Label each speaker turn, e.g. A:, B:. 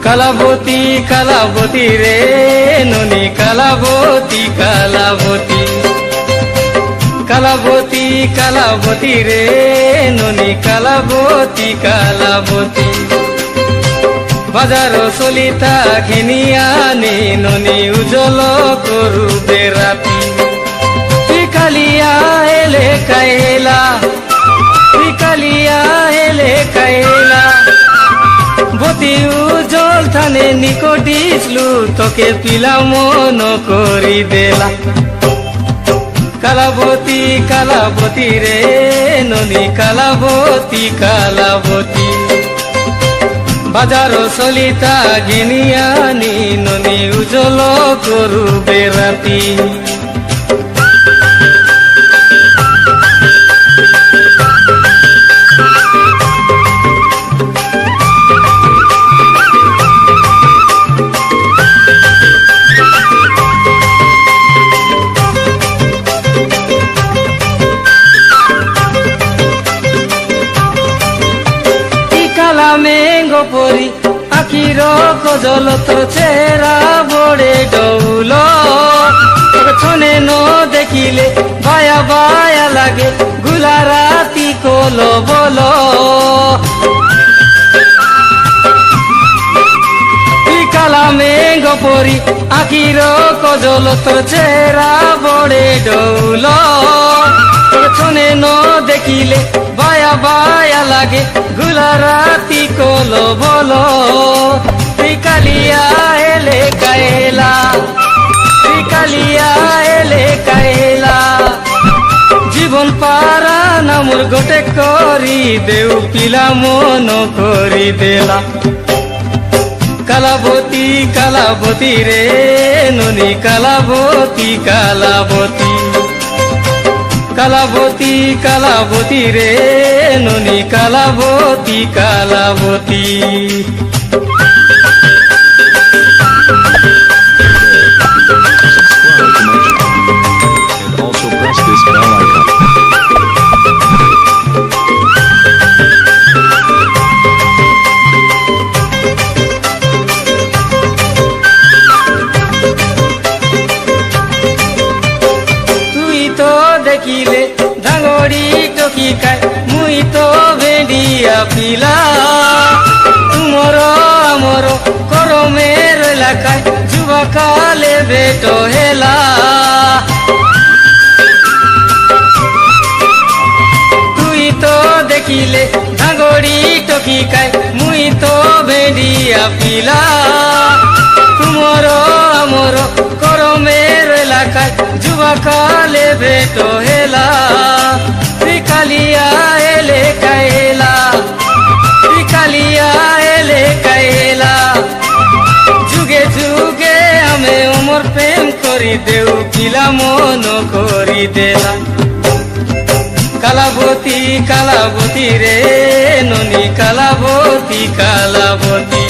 A: কালাবতী কালাবতী রে ননি কালাবতী কালাবতী, কালাবতী কালাবতী রে ননি কালাবতী কালাবতী। বাজার চলিতা ঘেনিয়ানি ননি উজ্জ্বল করুবে রাতি। কালিয়া এলে কাইলা, কালিয়া এলে কাইলা, বতী উজ্জ্বল থানে নিকটিসলু তোকে পিলা মন করি দেলা। কালাবতী কালাবতী রে ননি কালাবতী কালাবতী। বাজার চলিতা ঘেনিয়ানি ননি উজ্জ্বল করুবে রাতি। মেঙ্গো পরি আখির কজল তোর চেহারা বড়ে ডৌল। ছনে ন দেখিলে বায়া বায়া লাগে গুলা রাতি কল বল। কালা মেঙ্গো পরি আখির কজল তোর চেহারা বড়ে ডৌল। ছনে ন দেখিলে বায়া বায়া লাগে গুলা রাতি কল বল। কালিয়া এলে কাইলা, কালিয়া এলে কাইলা, জীবন পারা নামুর গোটে করি দেউ পিলা মন করি দেলা। কালাবতী কালাবতী রে ননি কালাবতী কালাবতী, কালাবতী কালাবতী রে ননি কালাবতী কালাবতী। দেখিলে ধাঙড়ি টকি খায় মুই তো ভেড়িয়া পিলা। তুমর আমর করমের এলাকায় যুবা কালে বেট হেলা। তুই তো দেখিলে ধাঙড়ি টকি খায় মুই তো ভেড়িয়া পিলা। তুমর আমর করমের এলাকায় যুবা কালে বেট হেলা। কালিয়া এলে কাইলা, কালিয়া এলে কাইলা, যুগে যুগে আমি অমর প্রেম করি দেউ পিলা মন করি দেলা। কালাবতী কালাবতী রে ননি কালাবতী কালাবতী,